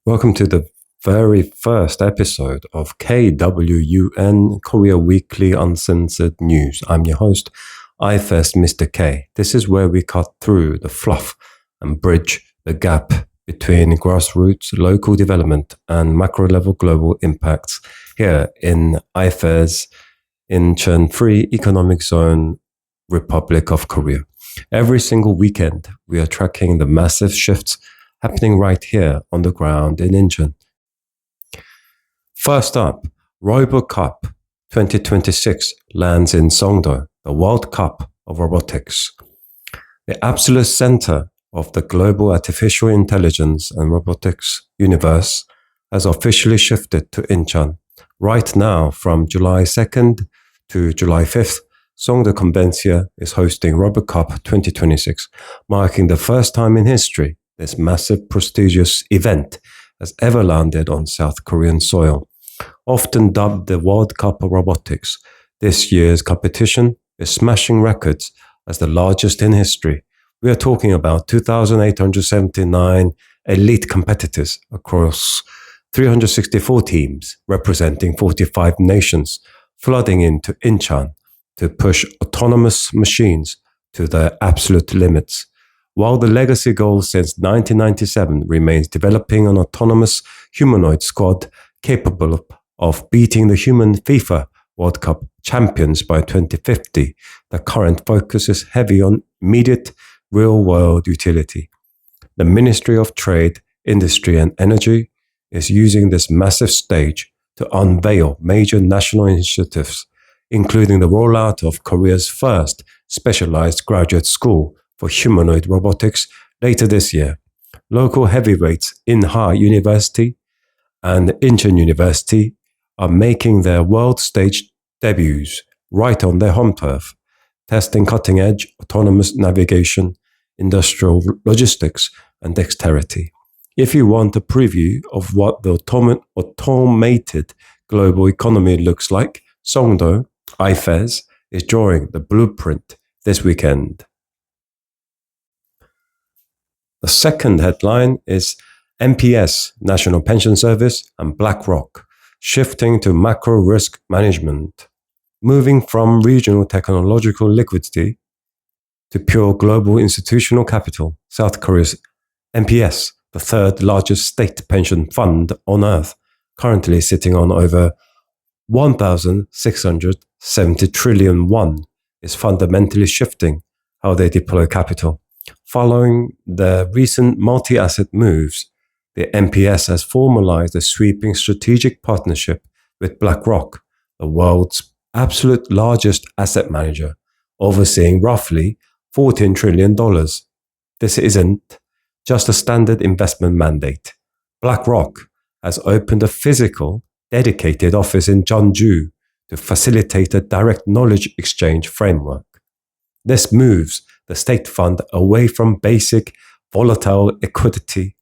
Welcome to the very first episode of KWUN, Korea Weekly Uncensored News. I'm your host, ifez K. This is where we cut through the fluff and bridge the gap between grassroots local development and macro-level global impacts here in ifez, Incheon Free Economic Zone, Republic of Korea. Every single weekend, we are tracking the massive shifts happening right here on the ground in Incheon. First up, RoboCup 2026 lands in Songdo, the World Cup of robotics. The absolute center of the global artificial intelligence and robotics universe has officially shifted to Incheon. Right now, from July 2nd to July 5th, Songdo Conventia is hosting RoboCup 2026, marking the first time in history this massive, prestigious event has ever landed on South Korean soil. Often dubbed the World Cup of Robotics, this year's competition is smashing records as the largest in history. We are talking about 2,879 elite competitors across 364 teams representing 45 nations flooding into Incheon to push autonomous machines to their absolute limits. While the legacy goal since 1997 remains developing an autonomous humanoid squad capable of beating the human FIFA World Cup champions by 2050, the current focus is heavy on immediate real-world utility. The Ministry of Trade, Industry and Energy is using this massive stage to unveil major national initiatives, including the rollout of Korea's first specialized graduate school for humanoid robotics later this year. Local heavyweights Inha University and Incheon University are making their world stage debuts right on their home turf, testing cutting-edge autonomous navigation, industrial logistics, and dexterity. If you want a preview of what the automated global economy looks like, Songdo, ifez, is drawing the blueprint this weekend. The second headline is NPS, National Pension Service, and BlackRock, shifting to macro risk management, moving from regional technological liquidity to pure global institutional capital. South Korea's NPS, the third largest state pension fund on earth, currently sitting on over 1,670 trillion won, is fundamentally shifting how they deploy capital. Following the recent multi-asset moves, the NPS has formalized a sweeping strategic partnership with BlackRock, the world's absolute largest asset manager, overseeing roughly $14 trillion. This isn't just a standard investment mandate. BlackRock has opened a physical, dedicated office in Jeonju to facilitate a direct knowledge exchange framework. This moves the state fund away from basic volatile equity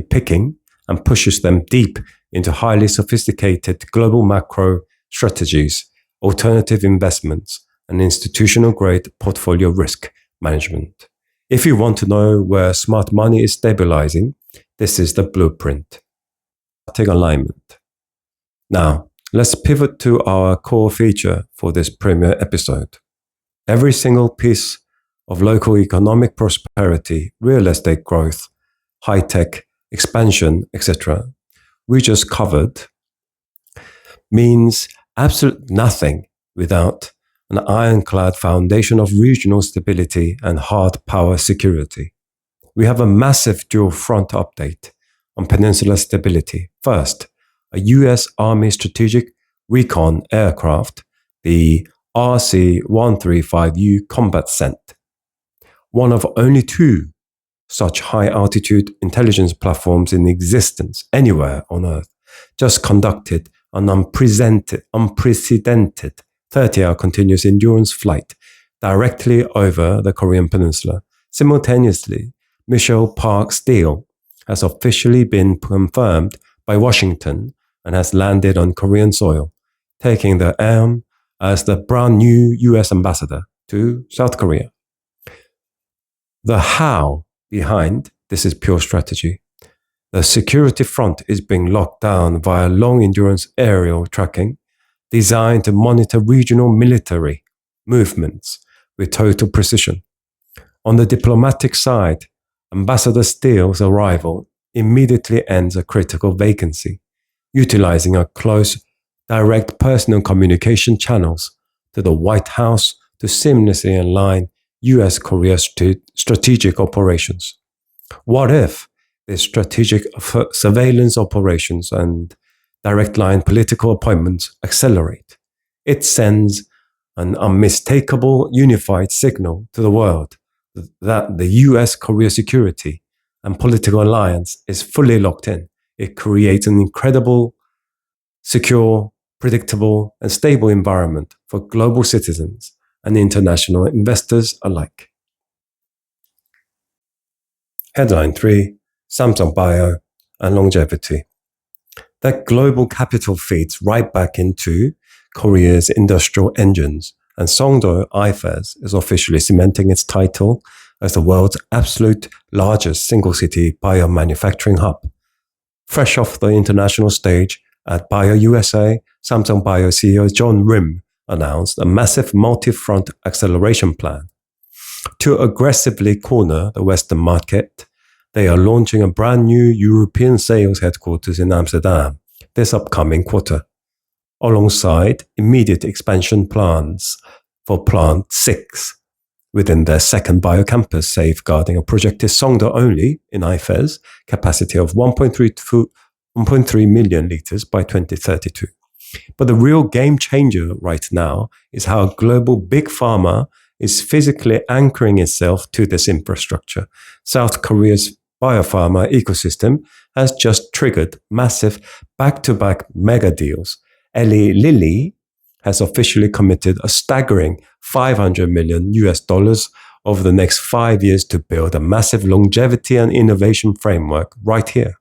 picking and pushes them deep into highly sophisticated global macro strategies, alternative investments, and institutional-grade portfolio risk management. If you want to know where smart money is stabilizing, this is the blueprint. Take alignment. Now, let's pivot to our core feature for this premiere episode. Every single piece of local economic prosperity, real estate growth, high-tech expansion, etc., we just covered, means absolute nothing without an ironclad foundation of regional stability and hard power security. We have a massive dual front update on peninsula stability. First, a US Army strategic recon aircraft, the RC-135U Combat Cent, one of only two such high-altitude intelligence platforms in existence anywhere on Earth, just conducted an unprecedented 30-hour continuous endurance flight directly over the Korean peninsula. Simultaneously, Michelle Park's deal has officially been confirmed by Washington and has landed on Korean soil, taking the helm as the brand new US ambassador to South Korea. The how behind this is pure strategy. The security front is being locked down via long-endurance aerial tracking designed to monitor regional military movements with total precision. On the diplomatic side, Ambassador Steele's arrival immediately ends a critical vacancy, utilizing a close, direct personal communication channels to the White House to seamlessly align US-Korea strategic operations. What if the strategic surveillance operations and direct line political appointments accelerate? It sends an unmistakable unified signal to the world that the US-Korea security and political alliance is fully locked in. It creates an incredible, secure, predictable, and stable environment for global citizens and international investors alike. Headline 3, Samsung Bio and Longevity. That global capital feeds right back into Korea's industrial engines, and Songdo IFES is officially cementing its title as the world's absolute largest single-city biomanufacturing hub. Fresh off the international stage at Bio USA, Samsung Bio CEO John Rim announced a massive multi-front acceleration plan. To aggressively corner the Western market, they are launching a brand new European sales headquarters in Amsterdam this upcoming quarter, alongside immediate expansion plans for Plant 6 within their second biocampus, safeguarding a projected Songdo only in IFES capacity of 1.3 million liters by 2032. But the real game changer right now is how global big pharma is physically anchoring itself to this infrastructure. South Korea's Bio-Pharma ecosystem has just triggered massive back-to-back mega deals. Lilly has officially committed a staggering $500 million over the next 5 years to build a massive longevity and innovation framework right here.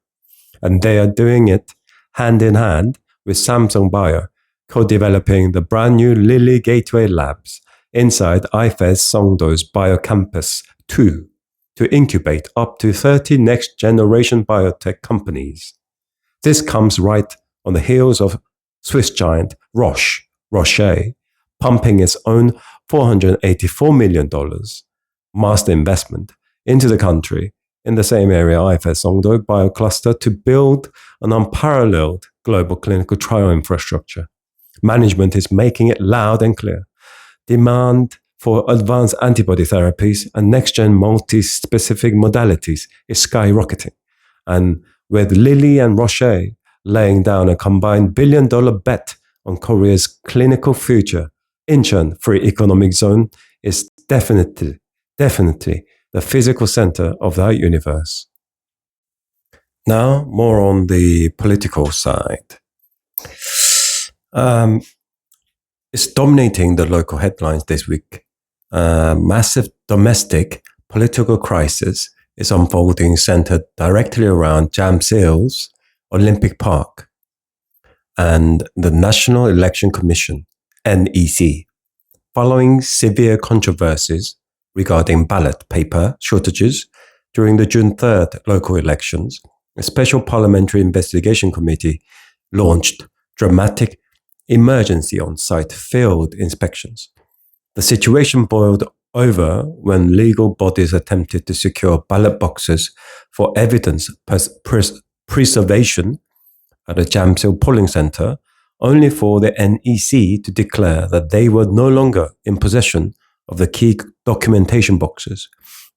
And they are doing it hand in hand with Samsung Bio, co-developing the brand new Lilly Gateway Labs inside IFES Songdo's Biocampus 2 to incubate up to 30 next-generation biotech companies. This comes right on the heels of Swiss giant Roche, pumping its own $484 million master investment into the country in the same area IFES Songdo BioCluster to build an unparalleled global clinical trial infrastructure. Management is making it loud and clear. Demand for advanced antibody therapies and next-gen multi-specific modalities is skyrocketing. And with Lilly and Roche laying down a combined billion-dollar bet on Korea's clinical future, Incheon Free Economic Zone is definitely the physical center of that universe. Now, more on the political side. It's dominating the local headlines this week. Massive domestic political crisis is unfolding centered directly around Jamsil's Olympic Park and the National Election Commission, NEC, following severe controversies regarding ballot paper shortages during the June 3rd local elections. A special parliamentary investigation committee launched dramatic emergency on-site field inspections. The situation boiled over when legal bodies attempted to secure ballot boxes for evidence preservation at a Jamsil polling center, only for the NEC to declare that they were no longer in possession of the key documentation boxes.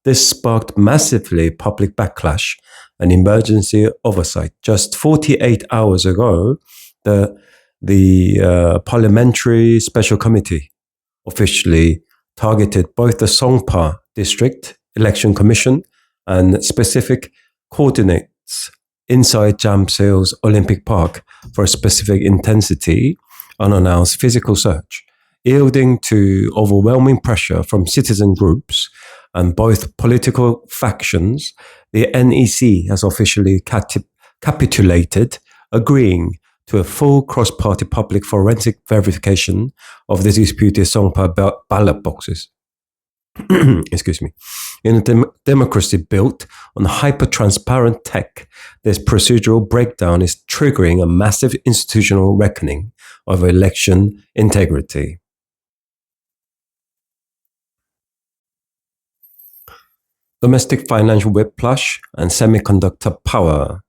This sparked massively public backlash and emergency oversight. Just 48 hours ago, the Parliamentary Special Committee officially targeted both the Songpa District Election Commission and specific coordinates inside Jamsil's Olympic Park for a specific intensity, unannounced physical search, yielding to overwhelming pressure from citizen groups and both political factions. The NEC has officially capitulated, agreeing to a full cross-party public forensic verification of the disputed Songpa ballot boxes. excuse me. In a democracy built on hyper-transparent tech, this procedural breakdown is triggering a massive institutional reckoning of election integrity. Domestic financial whiplash and semiconductor power.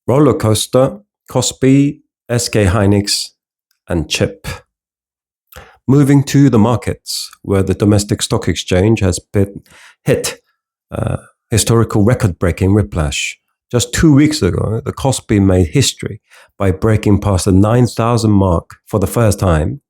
Roller coaster, Kospi, SK Hynix, and chip. Moving to the markets, where the domestic stock exchange has hit historical record-breaking whiplash. Just 2 weeks ago, the Kospi made history by breaking past the 9,000 mark for the first time.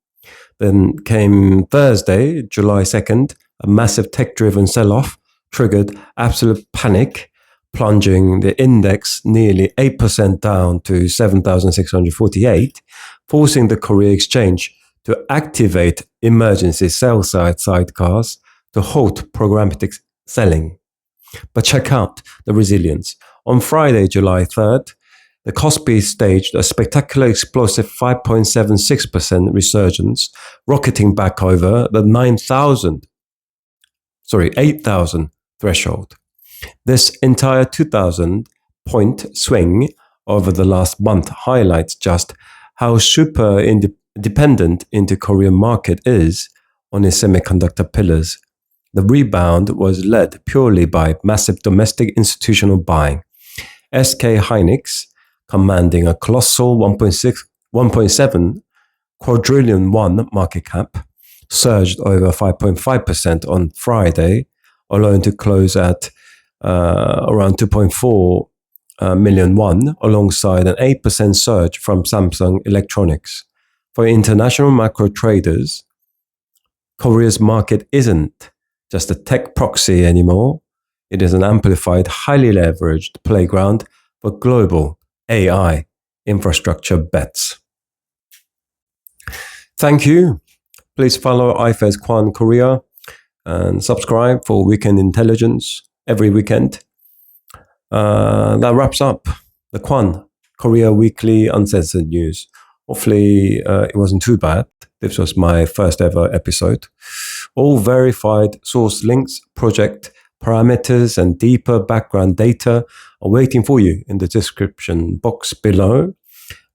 Then came Thursday, July 2nd, a massive tech-driven sell-off triggered absolute panic, plunging the index nearly 8% down to 7,648, forcing the Korea exchange to activate emergency sell-side sidecars to halt programmatic selling. But check out the resilience. On Friday, July 3rd, the Kospi staged a spectacular explosive 5.76% resurgence, rocketing back over the 8,000 threshold. This entire 2,000-point swing over the last month highlights just how super dependent into Korean market is on its semiconductor pillars. The rebound was led purely by massive domestic institutional buying. SK Hynix, commanding a colossal 1.7 quadrillion won market cap, surged over 5.5% on Friday, alone to close at around 2.4 million won, alongside an 8% surge from Samsung Electronics. For international macro traders, Korea's market isn't just a tech proxy anymore. It is an amplified, highly leveraged playground for global AI infrastructure bets. Thank you. Please follow ifez-kwon-korea and subscribe for weekend intelligence every weekend. That wraps up the Kwon Korea Weekly Uncensored News. Hopefully, it wasn't too bad. This was my first ever episode. All verified source links, project parameters, and deeper background data are waiting for you in the description box below.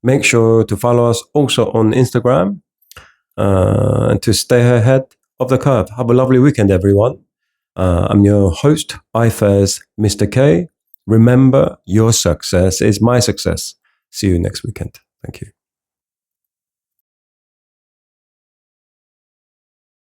Make sure to follow us also on Instagram and to stay ahead of the curve. Have a lovely weekend, everyone. I'm your host, ifez Mr. K. Remember, your success is my success. See you next weekend. Thank you.